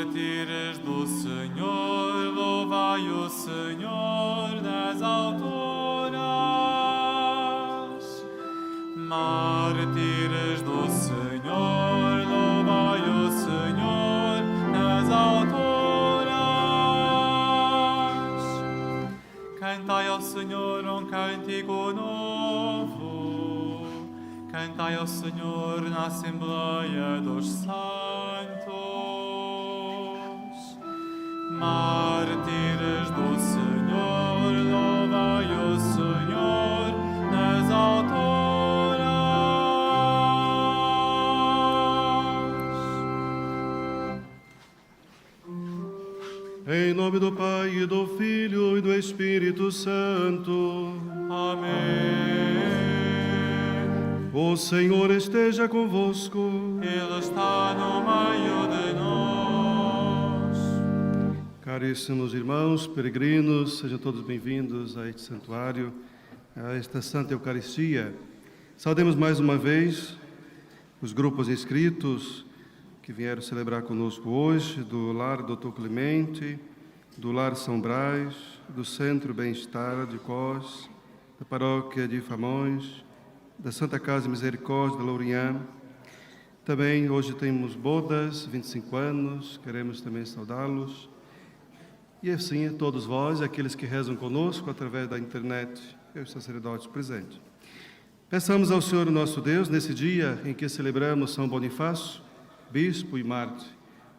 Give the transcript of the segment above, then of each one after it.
Mártires do Senhor, louvai o Senhor nas alturas. Mártires do Senhor, louvai o Senhor nas alturas. Cantai ao Senhor um cântico novo. Cantai ao Senhor na Assembleia dos Santos. Mártires do Senhor, louvai o Senhor nas alturas. Em nome do Pai, e do Filho, e do Espírito Santo. Amém. O Senhor esteja convosco. Ele está no meio de nós. Caríssimos irmãos, peregrinos, sejam todos bem-vindos a este santuário, a esta Santa Eucaristia. Saudemos mais uma vez os grupos inscritos que vieram celebrar conosco hoje, do Lar Doutor Clemente, do Lar São Brás, do Centro Bem-Estar de Cós, da Paróquia de Famões, da Santa Casa de Misericórdia de Lourinhã. Também hoje temos bodas, 25 anos, queremos também saudá-los. E assim, todos vós, aqueles que rezam conosco através da internet e os sacerdotes presentes. Peçamos ao Senhor nosso Deus, nesse dia em que celebramos São Bonifácio, bispo e mártir,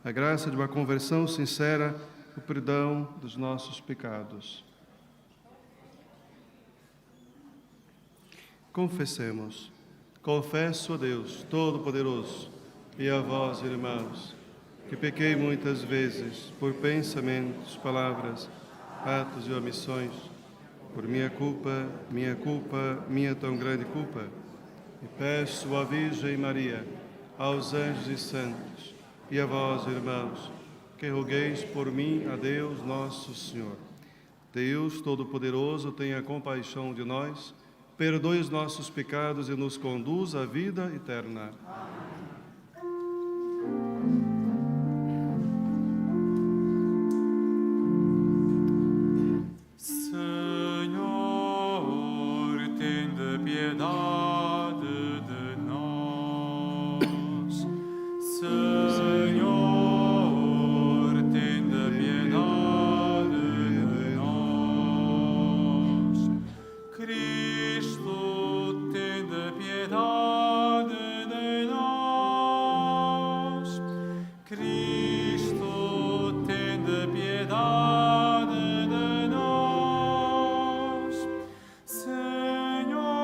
a graça de uma conversão sincera, o perdão dos nossos pecados. Confessemos. Confesso a Deus Todo-Poderoso e a vós, irmãos, que pequei muitas vezes por pensamentos, palavras, atos e omissões, por minha culpa, minha tão grande culpa. E peço à Virgem Maria, aos anjos e santos, e a vós, irmãos, que rogueis por mim a Deus nosso Senhor. Deus Todo-Poderoso, tenha compaixão de nós, perdoe os nossos pecados e nos conduz à vida eterna. Senhor, tende piedade de nós. Senhor, tende piedade de nós. Cristo, tende piedade de nós. Cristo, tende piedade de nós. Senhor,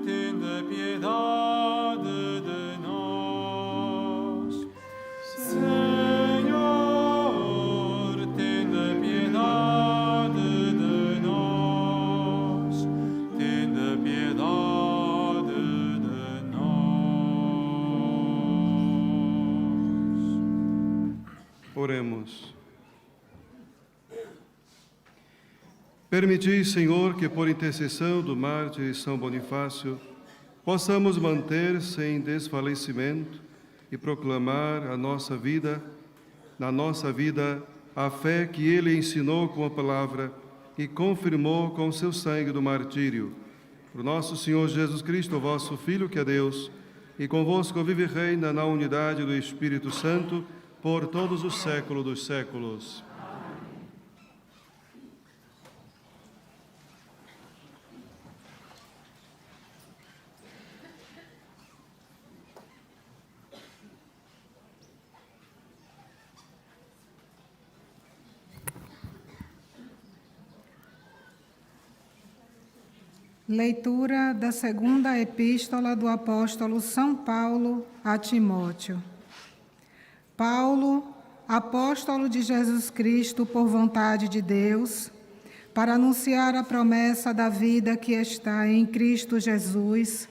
tende piedade de nós. Senhor, tende piedade de nós. Tende piedade de nós. Oremos. Permiti, Senhor, que por intercessão do mártir São Bonifácio, possamos manter sem desfalecimento e proclamar na nossa vida, a fé que ele ensinou com a palavra e confirmou com seu sangue do martírio. Por nosso Senhor Jesus Cristo, vosso Filho, que é Deus, e convosco vive e reina na unidade do Espírito Santo, por todos os séculos dos séculos. Leitura da segunda epístola do apóstolo São Paulo a Timóteo. Paulo, apóstolo de Jesus Cristo por vontade de Deus, para anunciar a promessa da vida que está em Cristo Jesus,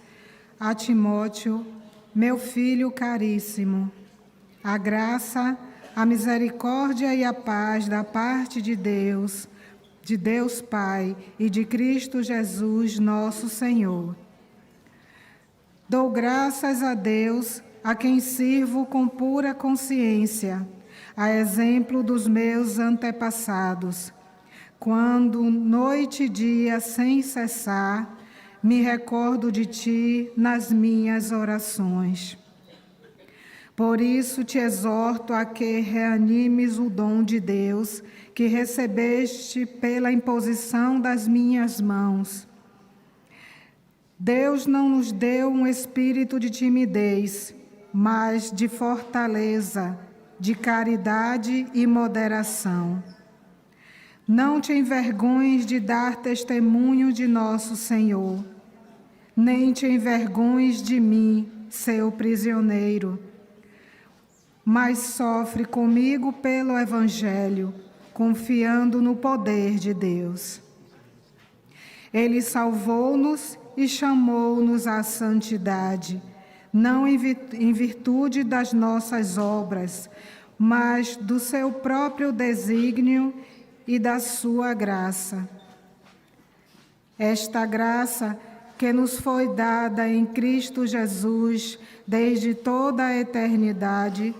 a Timóteo, meu filho caríssimo. A graça, a misericórdia e a paz da parte de Deus Pai e de Cristo Jesus, nosso Senhor. Dou graças a Deus, a quem sirvo com pura consciência, a exemplo dos meus antepassados, quando, noite e dia, sem cessar, me recordo de ti nas minhas orações. Por isso te exorto a que reanimes o dom de Deus que recebeste pela imposição das minhas mãos. Deus não nos deu um espírito de timidez, mas de fortaleza, de caridade e moderação. Não te envergonhes de dar testemunho de nosso Senhor, nem te envergonhes de mim, seu prisioneiro, mas sofre comigo pelo Evangelho, confiando no poder de Deus. Ele salvou-nos e chamou-nos à santidade, não em virtude das nossas obras, mas do seu próprio desígnio e da sua graça. Esta graça que nos foi dada em Cristo Jesus desde toda a eternidade,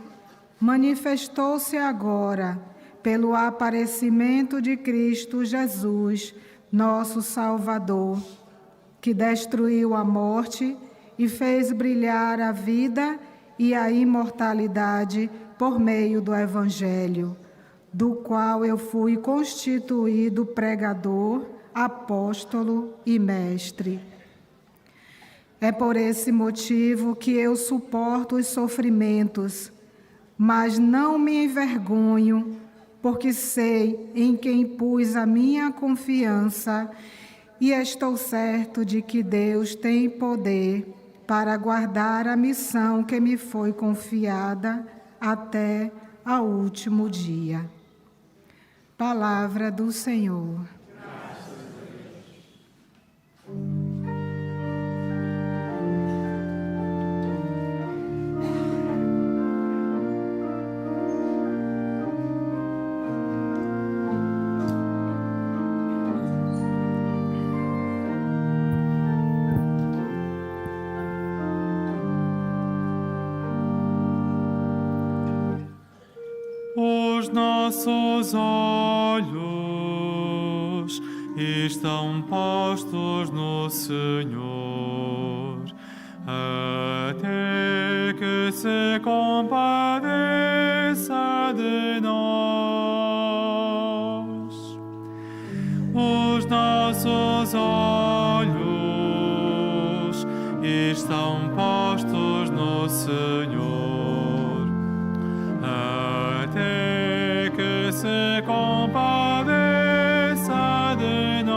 manifestou-se agora pelo aparecimento de Cristo Jesus, nosso Salvador, que destruiu a morte e fez brilhar a vida e a imortalidade por meio do Evangelho, do qual eu fui constituído pregador, apóstolo e mestre. É por esse motivo que eu suporto os sofrimentos, mas não me envergonho, porque sei em quem pus a minha confiança e estou certo de que Deus tem poder para guardar a missão que me foi confiada até ao último dia. Palavra do Senhor. Os nossos olhos estão postos no Senhor, até que se compadeça de nós. Os nossos olhos estão postos no Senhor, até que se compadeça de nós.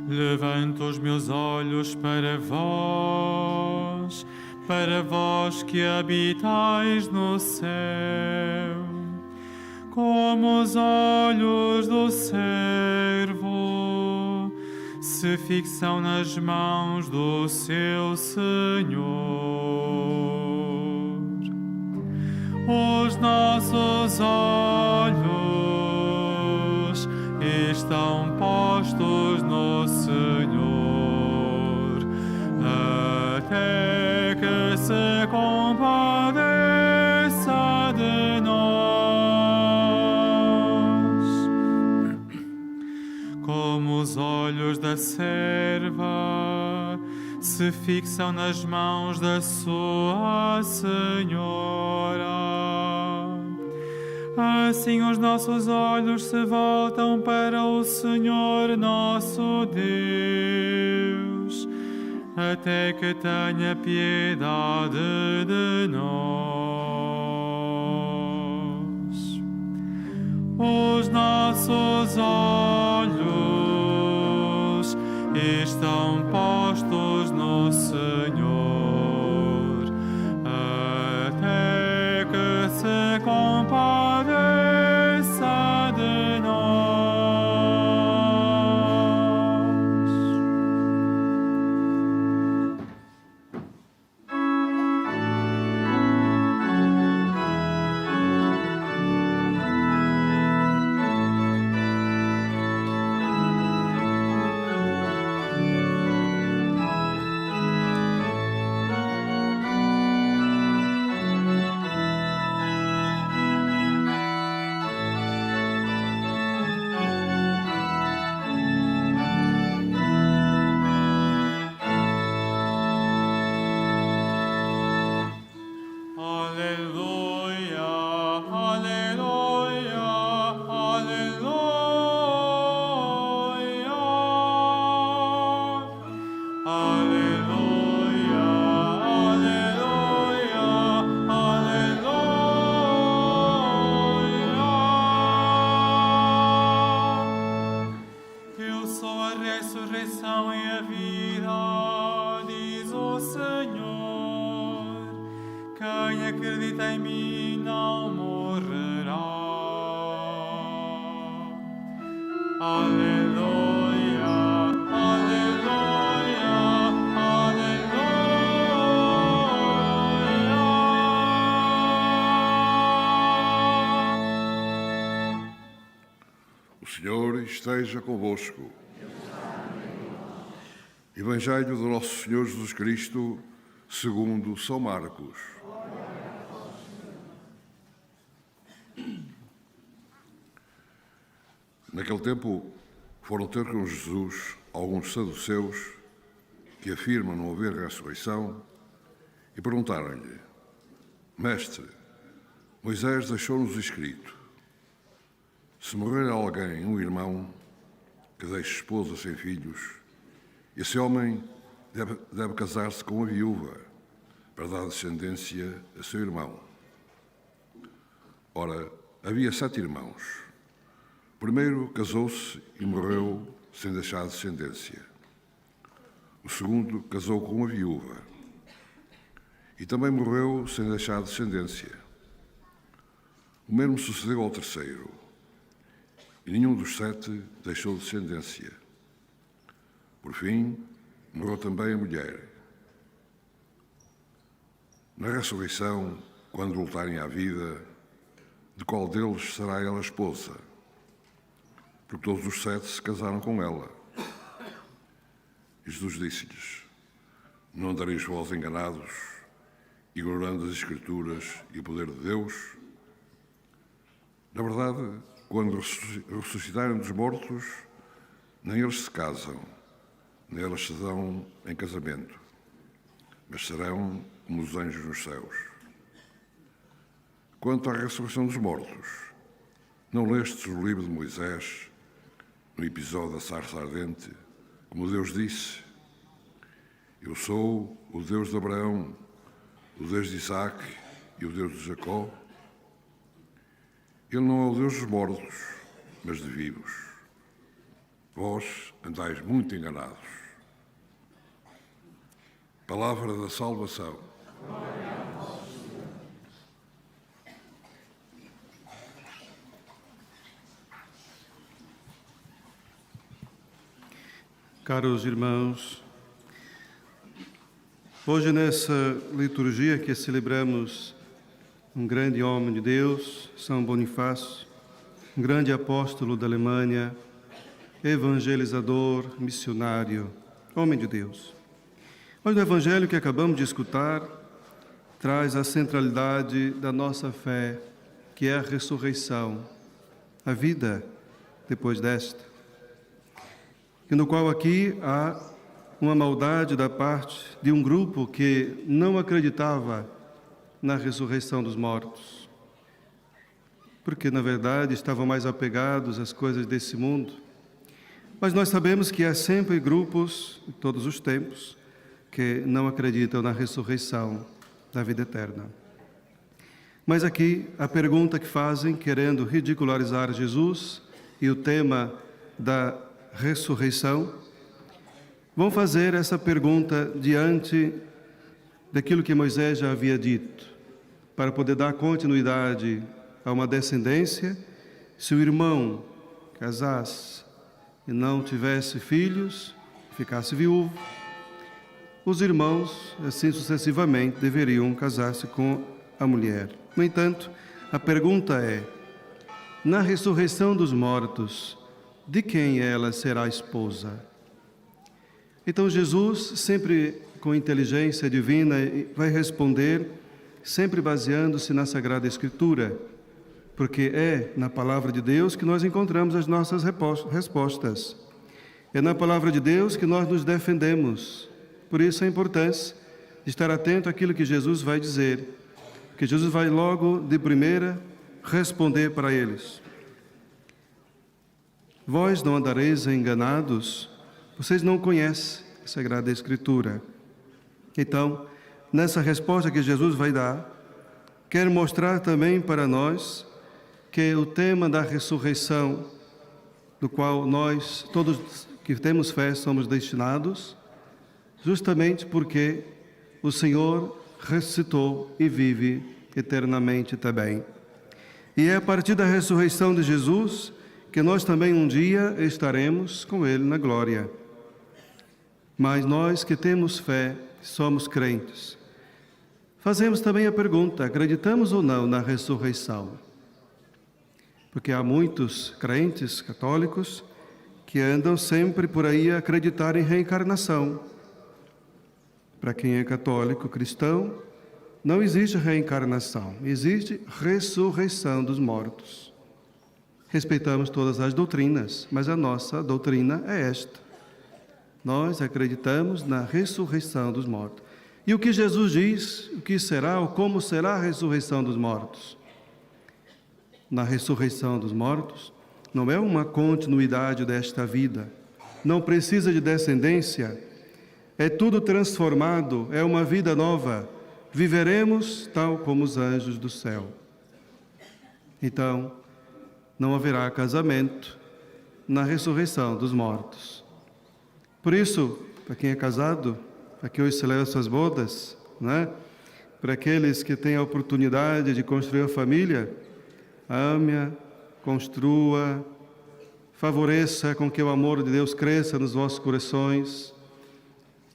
Levanto os meus olhos para vós que habitais no céu, como os olhos do servo se fixam nas mãos do seu Senhor. Os nossos olhos estão postos no Senhor, até que se compadeça de nós. Como os olhos da serva se fixam nas mãos da sua senhora, assim os nossos olhos se voltam para o Senhor nosso Deus, até que tenha piedade de nós. Os nossos olhos estão postos no Senhor, até que se compadeça de nós. minha vida, diz o Senhor. Quem acredita em mim não morrerá. Aleluia, aleluia, aleluia. O Senhor esteja convosco. Evangelho do nosso Senhor Jesus Cristo, segundo São Marcos. Naquele tempo, foram ter com Jesus alguns saduceus que afirmam não haver ressurreição e perguntaram-lhe: Mestre, Moisés deixou-nos escrito: se morrer alguém, um irmão, que deixe esposa sem filhos, esse homem deve casar-se com a viúva para dar descendência a seu irmão. Ora, havia 7 irmãos. O primeiro casou-se e morreu sem deixar descendência. O segundo casou com uma viúva e também morreu sem deixar descendência. O mesmo sucedeu ao terceiro, e nenhum dos 7 deixou descendência. Por fim, morreu também a mulher. Na ressurreição, quando voltarem à vida, de qual deles será ela esposa? Porque todos os 7 se casaram com ela. E Jesus disse-lhes: não andareis vós enganados, ignorando as Escrituras e o poder de Deus? Na verdade, quando ressuscitarem dos mortos, nem eles se casam, nem elas se dão em casamento, mas serão como os anjos nos céus. Quanto à ressurreição dos mortos, não lestes o livro de Moisés, no episódio da sarça ardente, como Deus disse: eu sou o Deus de Abraão, o Deus de Isaac e o Deus de Jacó? Ele não é o Deus dos mortos, mas de vivos. Vós andais muito enganados. Palavra da salvação. Caros irmãos, hoje nessa liturgia que celebramos um grande homem de Deus, São Bonifácio, um grande apóstolo da Alemanha, evangelizador, missionário, homem de Deus. Hoje o evangelho que acabamos de escutar traz a centralidade da nossa fé, que é a ressurreição, a vida depois desta. E no qual aqui há uma maldade da parte de um grupo que não acreditava na ressurreição dos mortos, porque, na verdade, estavam mais apegados às coisas desse mundo. Mas nós sabemos que há sempre grupos, em todos os tempos, que não acreditam na ressurreição da vida eterna. Mas aqui, a pergunta que fazem, querendo ridicularizar Jesus e o tema da ressurreição, vão fazer essa pergunta diante daquilo que Moisés já havia dito, para poder dar continuidade a uma descendência. Se o irmão casasse e não tivesse filhos, ficasse viúvo, os irmãos, assim sucessivamente, deveriam casar-se com a mulher. No entanto, a pergunta é: na ressurreição dos mortos, de quem ela será esposa? Então Jesus, sempre com inteligência divina, vai responder, sempre baseando-se na Sagrada Escritura, porque é na Palavra de Deus que nós encontramos as nossas respostas. É na Palavra de Deus que nós nos defendemos. Por isso a importância de estar atento àquilo que Jesus vai dizer, porque Jesus vai logo de primeira responder para eles. Vós não andareis enganados, vocês não conhecem a Sagrada Escritura. Então, nessa resposta que Jesus vai dar, quer mostrar também para nós que o tema da ressurreição, do qual nós, todos que temos fé, somos destinados, justamente porque o Senhor ressuscitou e vive eternamente também. E é a partir da ressurreição de Jesus que nós também um dia estaremos com Ele na glória. Mas nós que temos fé, somos crentes, fazemos também a pergunta: acreditamos ou não na ressurreição? Porque há muitos crentes católicos que andam sempre por aí a acreditar em reencarnação. Para quem é católico, cristão, não existe reencarnação, existe ressurreição dos mortos. Respeitamos todas as doutrinas, mas a nossa doutrina é esta. Nós acreditamos na ressurreição dos mortos. E o que Jesus diz, o que será ou como será a ressurreição dos mortos? Na ressurreição dos mortos, não é uma continuidade desta vida, não precisa de descendência, é tudo transformado, é uma vida nova. Viveremos tal como os anjos do céu. Então, não haverá casamento na ressurreição dos mortos. Por isso, para quem é casado, para quem hoje celebra suas bodas, né? Para aqueles que têm a oportunidade de construir a família, ame-a, construa, favoreça com que o amor de Deus cresça nos vossos corações.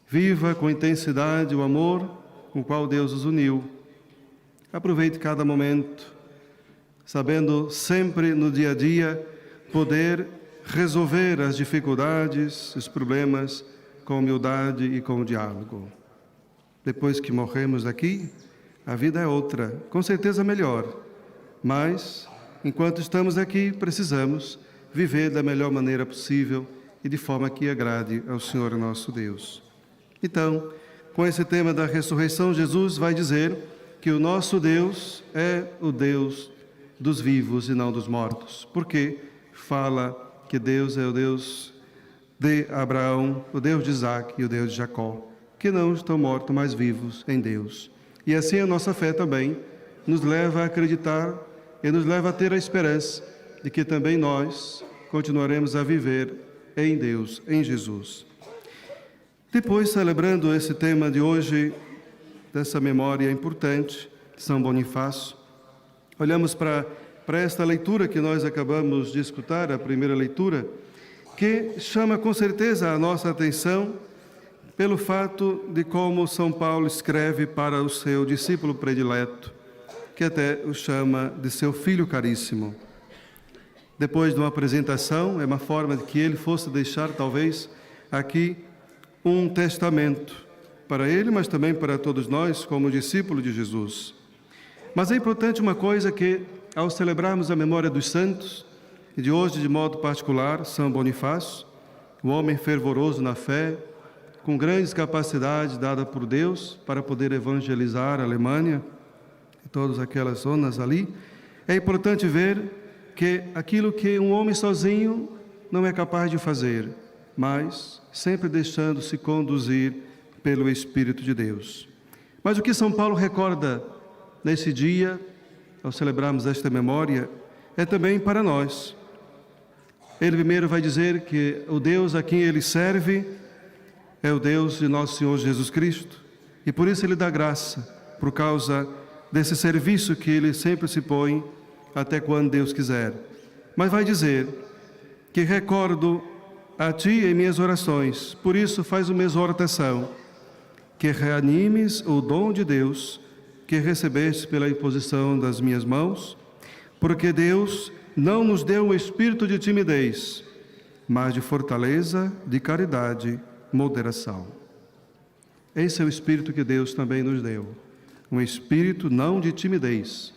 Viva com intensidade o amor com o qual Deus os uniu. Aproveite cada momento, sabendo sempre no dia a dia poder resolver as dificuldades, os problemas com humildade e com diálogo. Depois que morremos aqui, a vida é outra, com certeza melhor. Mas, enquanto estamos aqui, precisamos viver da melhor maneira possível e de forma que agrade ao Senhor nosso Deus. Então, com esse tema da ressurreição, Jesus vai dizer que o nosso Deus é o Deus dos vivos e não dos mortos. Porque fala que Deus é o Deus de Abraão, o Deus de Isaac e o Deus de Jacó, que não estão mortos, mas vivos em Deus. E assim a nossa fé também nos leva a acreditar e nos leva a ter a esperança de que também nós continuaremos a viver em Deus, em Jesus. Depois, celebrando esse tema de hoje, dessa memória importante de São Bonifácio, olhamos para esta leitura que nós acabamos de escutar, a primeira leitura, que chama com certeza a nossa atenção pelo fato de como São Paulo escreve para o seu discípulo predileto, que até o chama de seu filho caríssimo. Depois de uma apresentação, é uma forma de que ele fosse deixar, talvez, aqui um testamento para ele, mas também para todos nós, como discípulo de Jesus. Mas é importante uma coisa que, ao celebrarmos a memória dos santos, e de hoje, de modo particular, São Bonifácio, um homem fervoroso na fé, com grandes capacidades dadas por Deus para poder evangelizar a Alemanha e todas aquelas zonas ali, é importante ver que aquilo que um homem sozinho não é capaz de fazer, mas sempre deixando-se conduzir pelo Espírito de Deus. Mas o que São Paulo recorda nesse dia, ao celebrarmos esta memória, é também para nós. Ele primeiro vai dizer que o Deus a quem ele serve é o Deus de nosso Senhor Jesus Cristo, e por isso ele dá graça, por causa desse serviço que ele sempre se põe, até quando Deus quiser. Mas vai dizer que recordo a ti em minhas orações, por isso faz uma exortação, que reanimes o dom de Deus que recebeste pela imposição das minhas mãos, porque Deus não nos deu um espírito de timidez, mas de fortaleza, de caridade, moderação. Esse é o espírito que Deus também nos deu, um espírito não de timidez,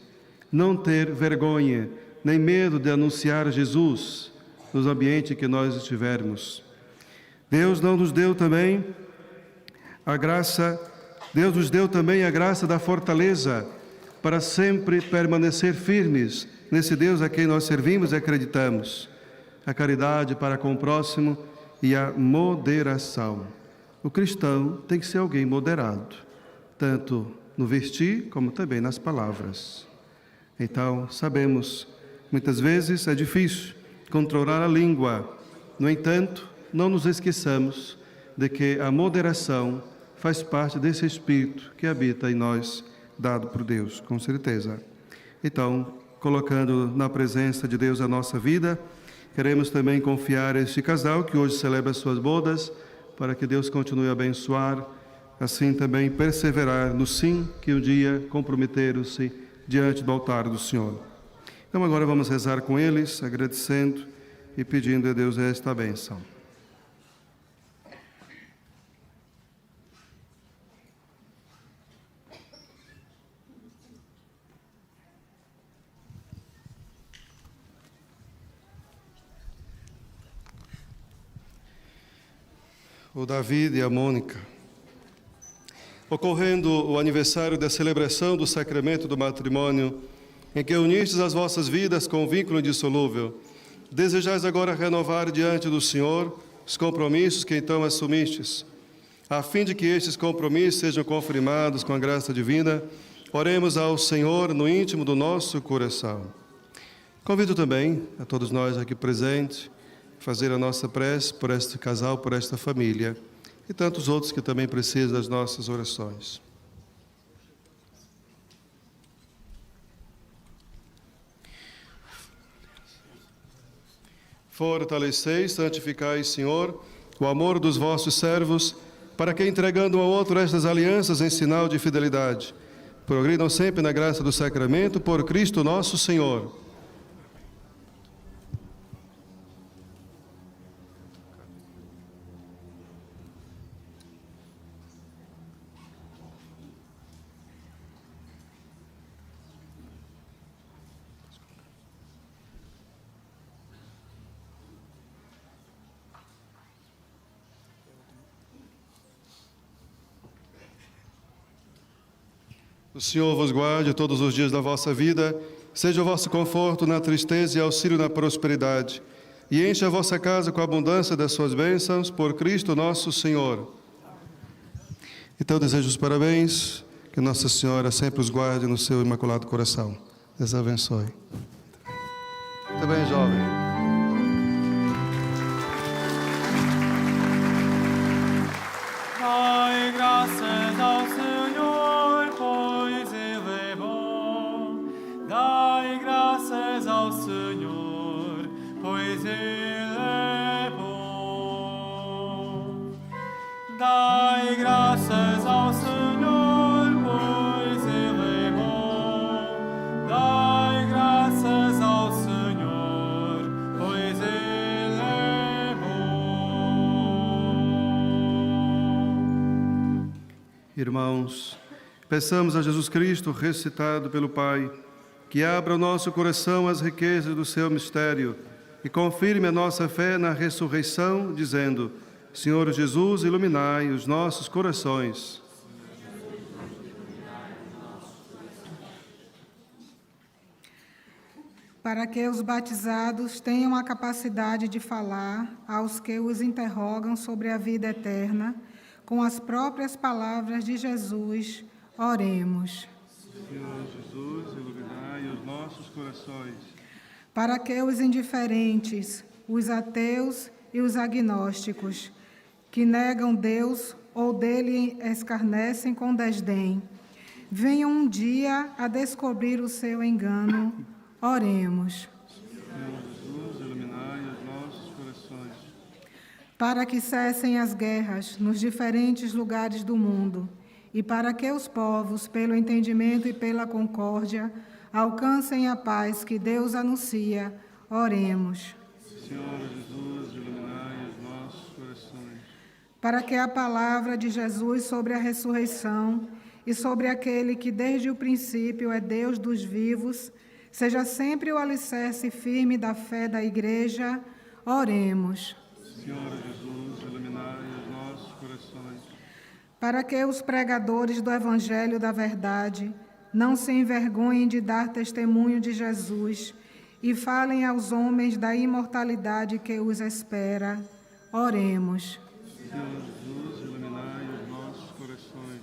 não ter vergonha, nem medo de anunciar Jesus nos ambientes que nós estivermos. Deus não nos deu também a graça, Deus nos deu também a graça da fortaleza para sempre permanecer firmes nesse Deus a quem nós servimos e acreditamos. A caridade para com o próximo e a moderação. O cristão tem que ser alguém moderado, tanto no vestir como também nas palavras. Então, sabemos, muitas vezes é difícil controlar a língua. No entanto, não nos esqueçamos de que a moderação faz parte desse espírito que habita em nós, dado por Deus, com certeza. Então, colocando na presença de Deus a nossa vida, queremos também confiar a este casal que hoje celebra as suas bodas, para que Deus continue a abençoar, assim também perseverar no sim que um dia comprometeram-se diante do altar do Senhor. Então agora vamos rezar com eles, agradecendo e pedindo a Deus esta bênção. O David e a Mônica. Ocorrendo o aniversário da celebração do sacramento do matrimônio, em que unistes as vossas vidas com um vínculo indissolúvel, desejais agora renovar diante do Senhor os compromissos que então assumistes. A fim de que estes compromissos sejam confirmados com a graça divina, oremos ao Senhor no íntimo do nosso coração. Convido também a todos nós aqui presentes fazer a nossa prece por este casal, por esta família e tantos outros que também precisam das nossas orações. Fortalecei, santificai, Senhor, o amor dos vossos servos, para que, entregando um ao outro estas alianças em sinal de fidelidade, progridam sempre na graça do sacramento, por Cristo nosso Senhor. O Senhor vos guarde todos os dias da vossa vida, seja o vosso conforto na tristeza e auxílio na prosperidade, e encha a vossa casa com a abundância das suas bênçãos, por Cristo nosso Senhor. Então desejo os parabéns, que Nossa Senhora sempre os guarde no seu imaculado coração. Deus abençoe. Muito bem, jovem. Dai graças ao Senhor, pois Ele é bom. Dai graças ao Senhor, pois Ele é bom. Dai graças ao Senhor, pois Ele é bom. Dai graças ao Senhor, pois Ele é bom. Irmãos, peçamos a Jesus Cristo, ressuscitado pelo Pai, que abra o nosso coração às riquezas do seu mistério e confirme a nossa fé na ressurreição, dizendo: Senhor Jesus, iluminai os nossos corações. Para que os batizados tenham a capacidade de falar aos que os interrogam sobre a vida eterna, com as próprias palavras de Jesus, oremos. Senhor Jesus, iluminai os nossos corações. Para que os indiferentes, os ateus e os agnósticos, que negam Deus ou dele escarnecem com desdém, venham um dia a descobrir o seu engano, oremos. Senhor Jesus, iluminai os nossos corações. Para que cessem as guerras nos diferentes lugares do mundo e para que os povos, pelo entendimento e pela concórdia, alcancem a paz que Deus anuncia, oremos. Senhor Jesus, iluminai os nossos corações. Para que a palavra de Jesus sobre a ressurreição e sobre aquele que desde o princípio é Deus dos vivos, seja sempre o alicerce firme da fé da Igreja, oremos. Senhor Jesus, iluminai os nossos corações. Para que os pregadores do Evangelho da Verdade não se envergonhem de dar testemunho de Jesus e falem aos homens da imortalidade que os espera, oremos. Senhor Jesus, iluminai os nossos corações.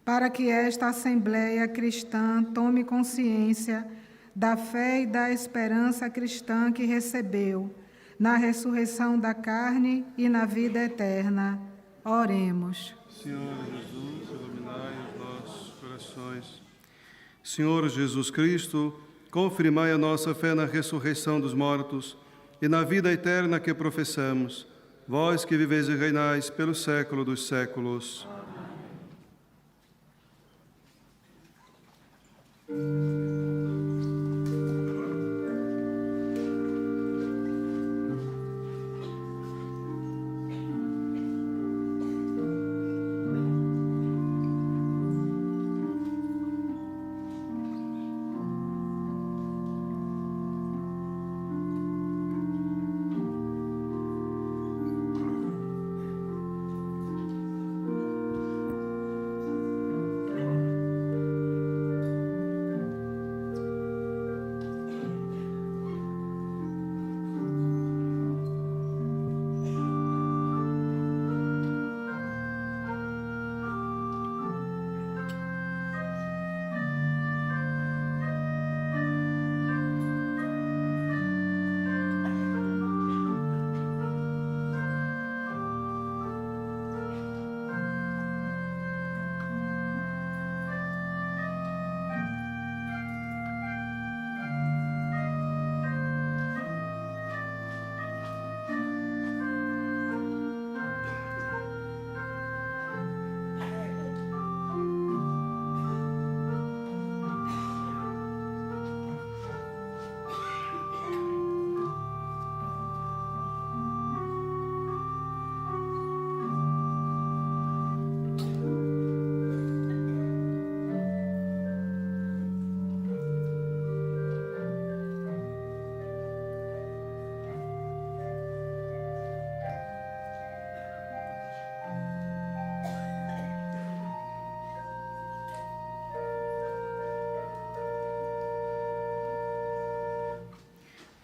Para que esta Assembleia Cristã tome consciência da fé e da esperança cristã que recebeu, na ressurreição da carne e na vida eterna. Oremos. Senhor Jesus, iluminai os nossos corações. Senhor Jesus Cristo, confirmai a nossa fé na ressurreição dos mortos e na vida eterna que professamos, vós que viveis e reinais pelo século dos séculos.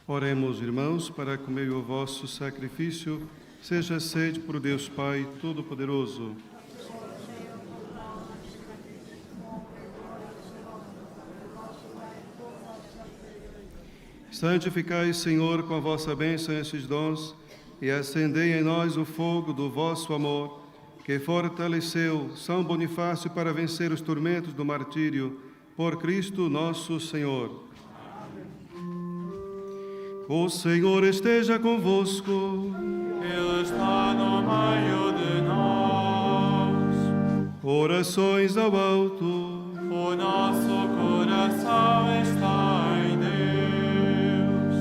Oremos, irmãos, para que o meio do vosso sacrifício seja aceito por Deus Pai Todo-Poderoso. Santificai, Senhor, com a vossa bênção esses dons e acendei em nós o fogo do vosso amor, que fortaleceu São Bonifácio para vencer os tormentos do martírio, por Cristo nosso Senhor. O Senhor esteja convosco. Ele está no meio de nós. Orações ao alto. O nosso coração está em Deus.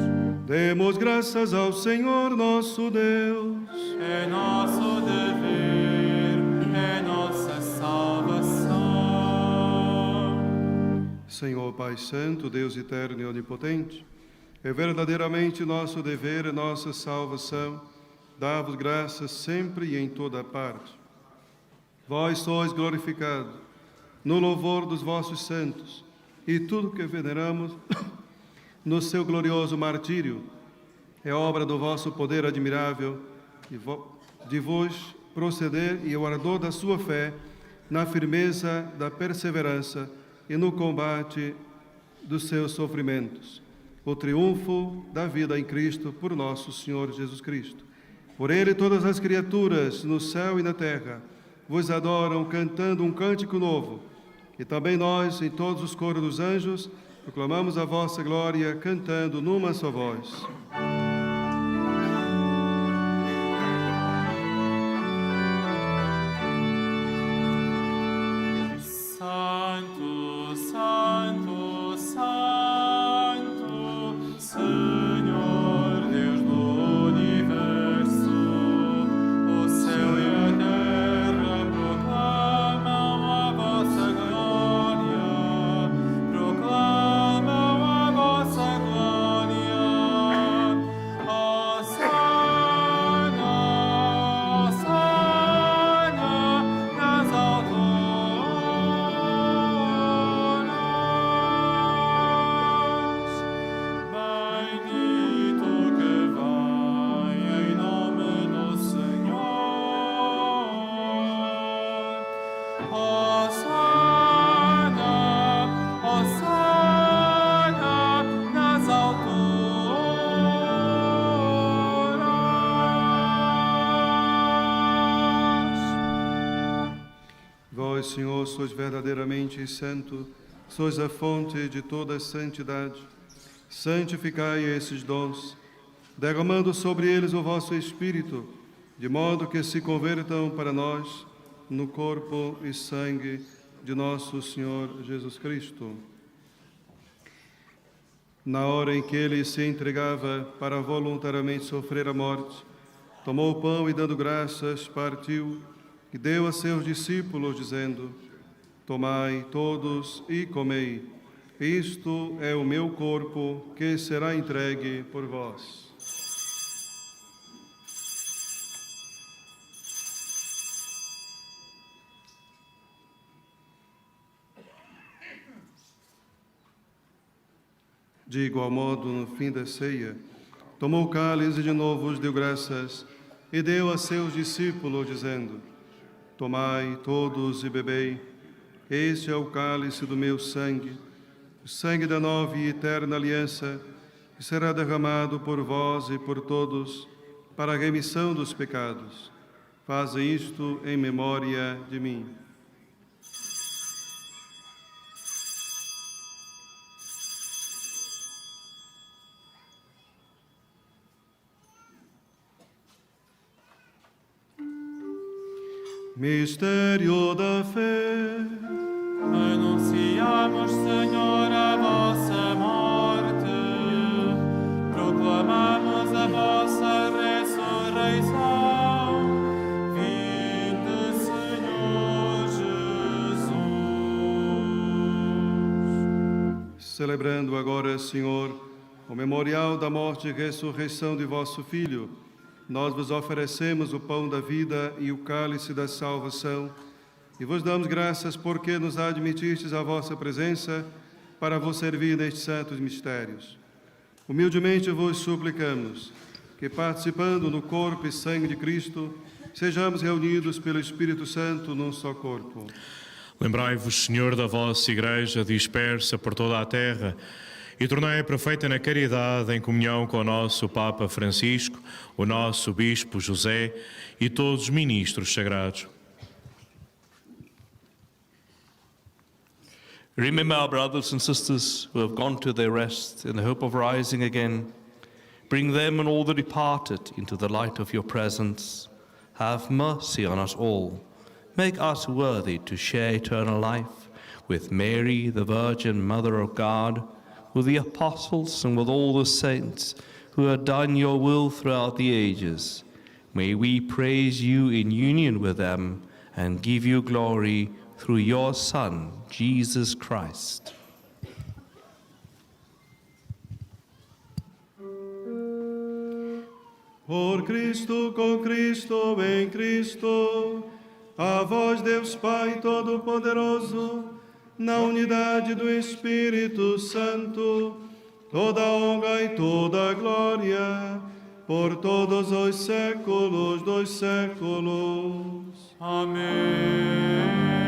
Demos graças ao Senhor nosso Deus. É nosso dever, é nossa salvação. Senhor Pai Santo, Deus eterno e onipotente, é verdadeiramente nosso dever e nossa salvação, dar-vos graças sempre e em toda parte. Vós sois glorificado no louvor dos vossos santos, e tudo que veneramos no seu glorioso martírio é obra do vosso poder admirável, de vos proceder e o ardor da sua fé, na firmeza da perseverança e no combate dos seus sofrimentos. O triunfo da vida em Cristo por nosso Senhor Jesus Cristo. Por Ele todas as criaturas no céu e na terra vos adoram cantando um cântico novo. E também nós, em todos os coros dos anjos, proclamamos a vossa glória cantando numa só voz. Santo, Santo, Santo, Senhor Deus do universo, o céu e a terra proclamam a vossa glória, proclamam a vossa glória. Vós, Senhor, sois verdadeiramente santo, sois a fonte de toda a santidade. Santificai esses dons, derramando sobre eles o vosso Espírito, de modo que se convertam para nós no corpo e sangue de nosso Senhor Jesus Cristo. Na hora em que ele se entregava para voluntariamente sofrer a morte, tomou o pão e, dando graças, partiu e deu a seus discípulos, dizendo: Tomai todos e comei. Isto é o meu corpo, que será entregue por vós. De igual modo, no fim da ceia, tomou o cálice e de novo os deu graças e deu a seus discípulos, dizendo: Tomai todos e bebei. Este é o cálice do meu sangue, o sangue da nova e eterna aliança, que será derramado por vós e por todos para a remissão dos pecados. Fazem isto em memória de mim. Mistério da fé. Anunciamos, Senhor, a vossa morte, proclamamos a vossa ressurreição. Vinde, Senhor Jesus. Celebrando agora, Senhor, o memorial da morte e ressurreição de vosso Filho, nós vos oferecemos o pão da vida e o cálice da salvação e vos damos graças porque nos admitistes à vossa presença para vos servir nestes santos mistérios. Humildemente vos suplicamos que, participando no corpo e sangue de Cristo, sejamos reunidos pelo Espírito Santo num só corpo. Lembrai-vos, Senhor, da vossa Igreja dispersa por toda a terra e tornai-a perfeita na caridade, em comunhão com o nosso Papa Francisco, o nosso Bispo José e todos os ministros sagrados. Remember our brothers and sisters who have gone to their rest in the hope of rising again. Bring them and all the departed into the light of your presence. Have mercy on us all. Make us worthy to share eternal life with Mary, the Virgin Mother of God, with the apostles and with all the saints who have done your will throughout the ages. May we praise you in union with them and give you glory through your Son, Jesus Christ. Por Cristo, com Cristo, em Cristo, a vós, Deus Pai Todo-Poderoso, na unidade do Espírito Santo, toda a honra e toda a glória, por todos os séculos dos séculos. Amém. Amém.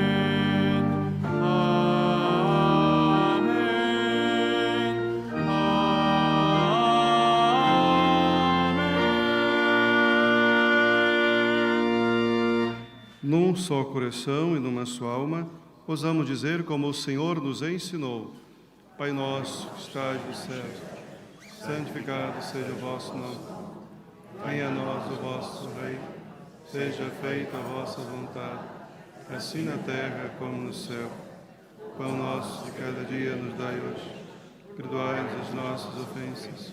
Amém. Num só coração e numa só alma, ousamos dizer como o Senhor nos ensinou: Pai nosso que estais no céu, santificado seja o vosso nome. Venha a nós o vosso reino, seja feita a vossa vontade, assim na terra como no céu. O pão nosso de cada dia nos dai hoje. Perdoai-nos as nossas ofensas,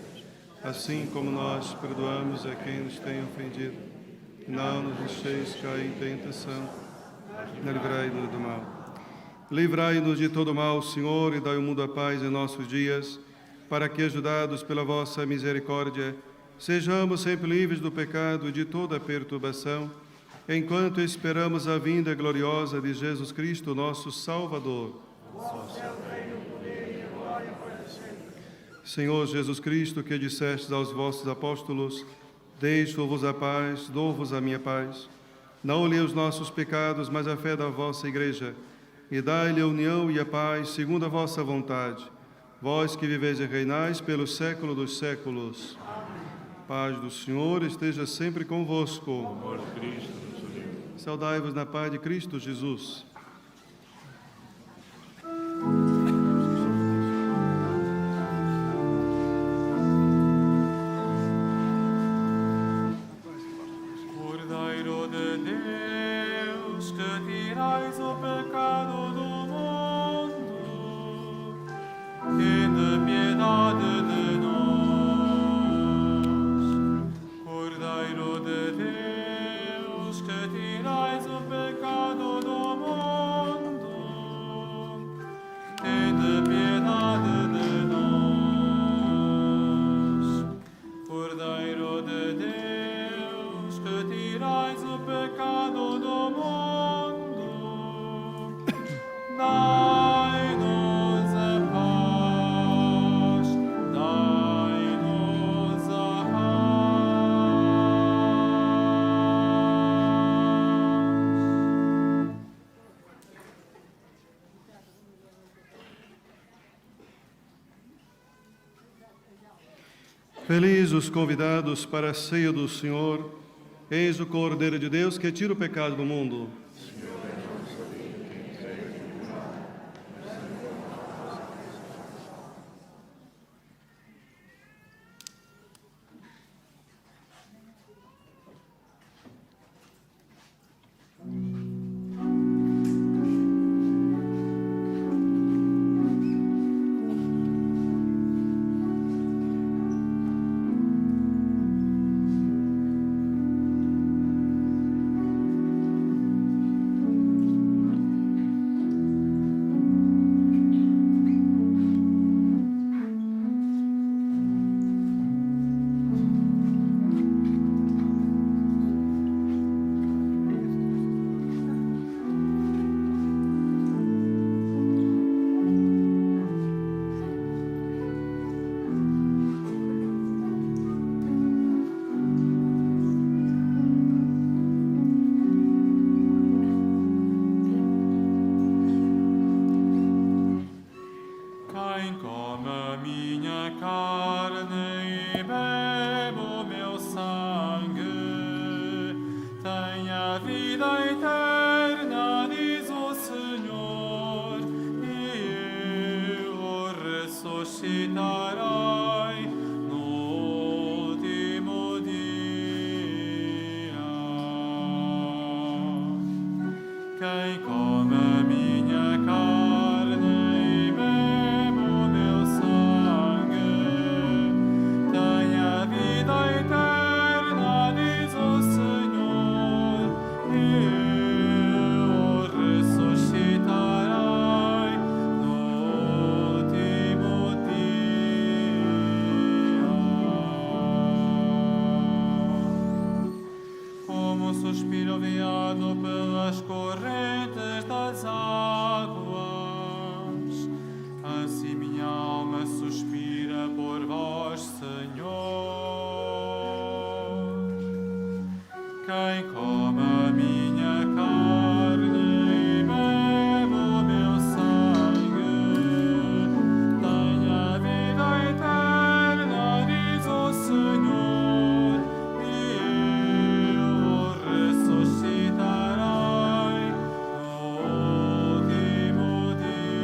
assim como nós perdoamos a quem nos tem ofendido. E não nos deixeis cair em tentação, livrai-nos do mal. Livrai-nos de todo mal, Senhor, e dai ao mundo a paz em nossos dias, para que, ajudados pela vossa misericórdia, sejamos sempre livres do pecado e de toda perturbação, enquanto esperamos a vinda gloriosa de Jesus Cristo, nosso Salvador. Senhor Jesus Cristo, que dissestes aos vossos apóstolos: Deixo-vos a paz, dou-vos a minha paz. Não olhei os nossos pecados, mas a fé da vossa Igreja, e dai-lhe a união e a paz, segundo a vossa vontade. Vós que viveis e reinais pelo século dos séculos. Amém. Paz do Senhor esteja sempre convosco. Saudai-vos na paz de Cristo Jesus. tirais o pecado do mundo, tende piedade de nós. Cordeiro de Deus, que tirais o pecado do mundo, tende piedade de nós. Cordeiro de Deus, que tirais o pecado do mundo, dai-nos a paz, dai-nos a paz. Felizes os convidados para a ceia do Senhor. Eis o Cordeiro de Deus que tira o pecado do mundo. Quem come a minha carne e bebe o meu sangue, tem a vida eterna, diz o Senhor, e eu o ressuscitarei no último dia. Quem come a minha carne e bebe o meu sangue, tem a vida eterna, diz o Senhor, e eu o ressuscitarei no último dia. Como suspiro viado pelas correntes das águas, assim minha alma suspira por vós, Senhor. Quem come a minha carne e bebe o meu sangue, tem a vida eterna, diz o Senhor, e eu o ressuscitarei no último dia.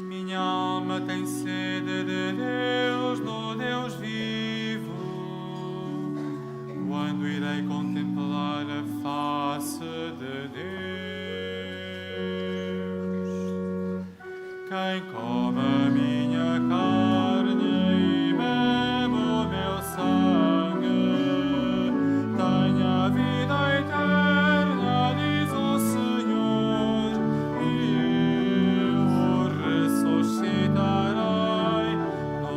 Minha alma tem sede de Deus, do Deus vivo. Quando irei contemplar a face de Deus? Quem come a minha carne e bebe o meu sangue, tem a vida eterna, diz o Senhor, e eu o ressuscitarei no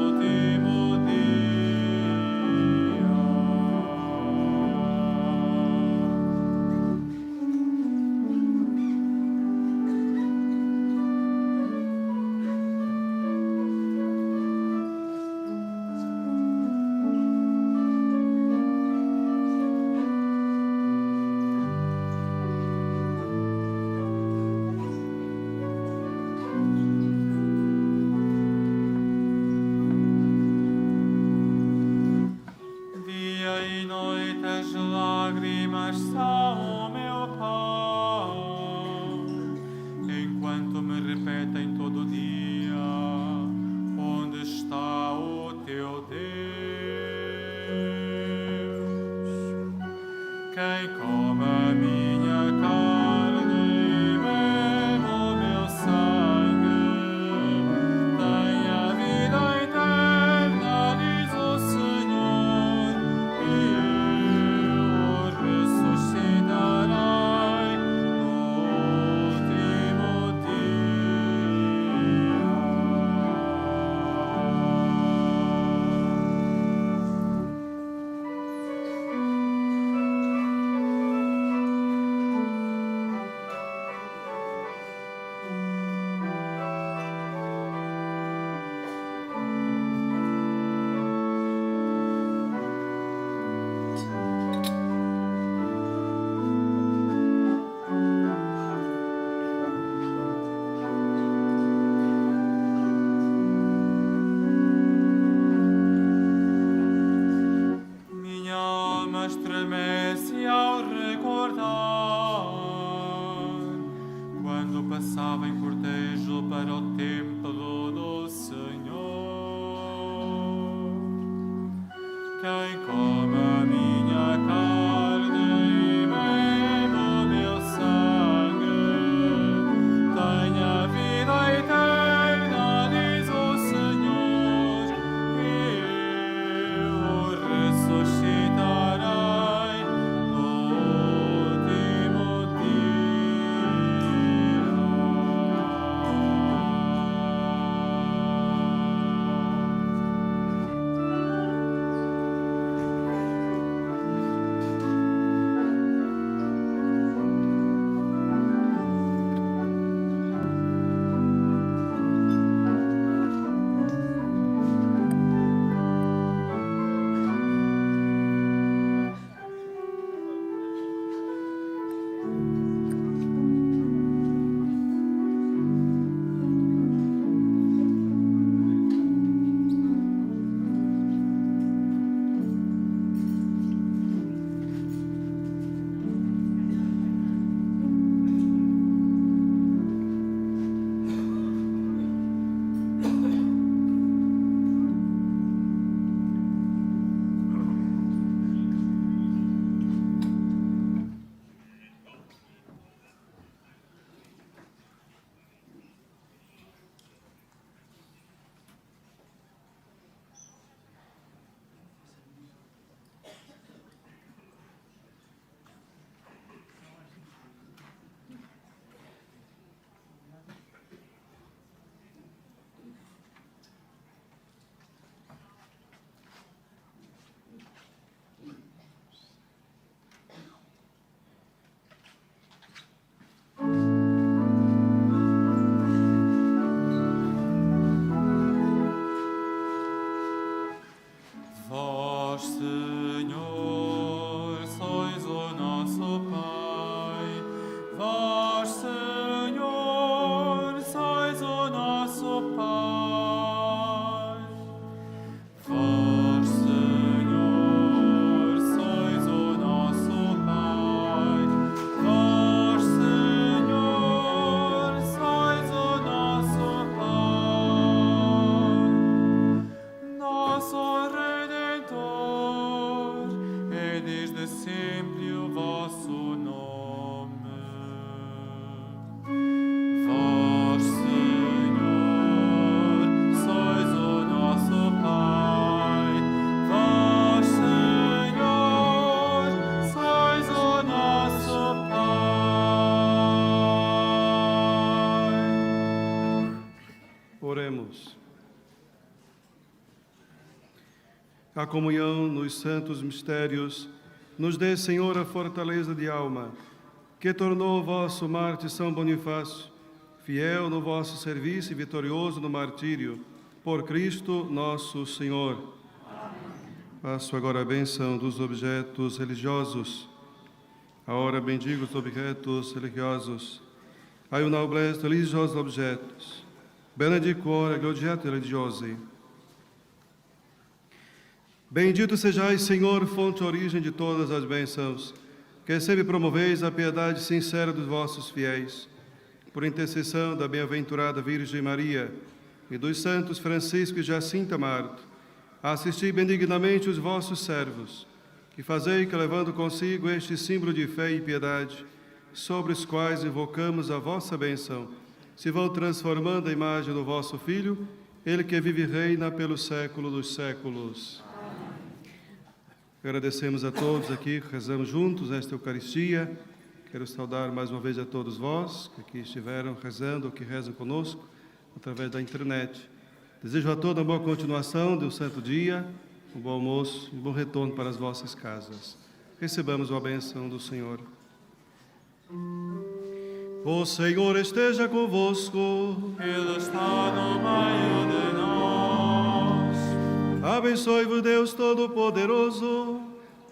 último dia. está o meu pão, enquanto me repetem todo dia: onde está o teu Deus? Quem come a minha carne e bebe o meu sangue tem a vida eterna, diz o Senhor, e eu o ressuscitarei no último minha alma estremece ao recordar quando passava em cortejo para o templo do Senhor. Quem come a minha carne e bebe o meu sangue tem a vida eterna, diz o Senhor, e eu o ressuscitarei no último Vós, Senhor, sois o nosso Pai. Vós, Senhor, sois o nosso Pai. Vós, Senhor, sois o nosso Pai. Vós, Senhor, sois o nosso Pai. Nosso Redentor, é desde sempre o vosso nome. Vós, Senhor, sois o nosso Pai. Vós, Senhor, sois o nosso Pai. Oremos. A comunhão nos santos mistérios nos dê, Senhor, a fortaleza de alma, que tornou o vosso mártir São Bonifácio, fiel no vosso serviço e vitorioso no martírio, por Cristo nosso Senhor. Amém. Passo agora a bênção dos objetos religiosos. Agora bendigo os objetos religiosos. Ai o noblesse religiosos objetos. Benedico ora gli oggetti religiosi. Bendito sejais, Senhor, fonte e origem de todas as bênçãos. que sempre promoveis a piedade sincera dos vossos fiéis, por intercessão da bem-aventurada Virgem Maria e dos santos Francisco e Jacinta Marto, assisti benignamente os vossos servos, que fazei que, levando consigo este símbolo de fé e piedade, sobre os quais invocamos a vossa bênção, se vão transformando a imagem do vosso Filho, ele que vive e reina pelo século dos séculos. Agradecemos a todos aqui que rezamos juntos esta Eucaristia. Quero saudar mais uma vez a todos vós que aqui estiveram rezando ou que rezam conosco através da internet. Desejo a todos uma boa continuação de um santo dia, um bom almoço e um bom retorno para as vossas casas. Recebamos a bênção do Senhor. O Senhor esteja convosco. Ele está no meio de nós. Abençoe-vos Deus Todo-Poderoso,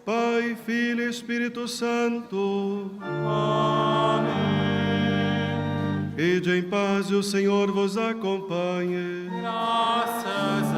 Pai, Filho e Espírito Santo. Amém. Ide em paz e o Senhor vos acompanhe. Graças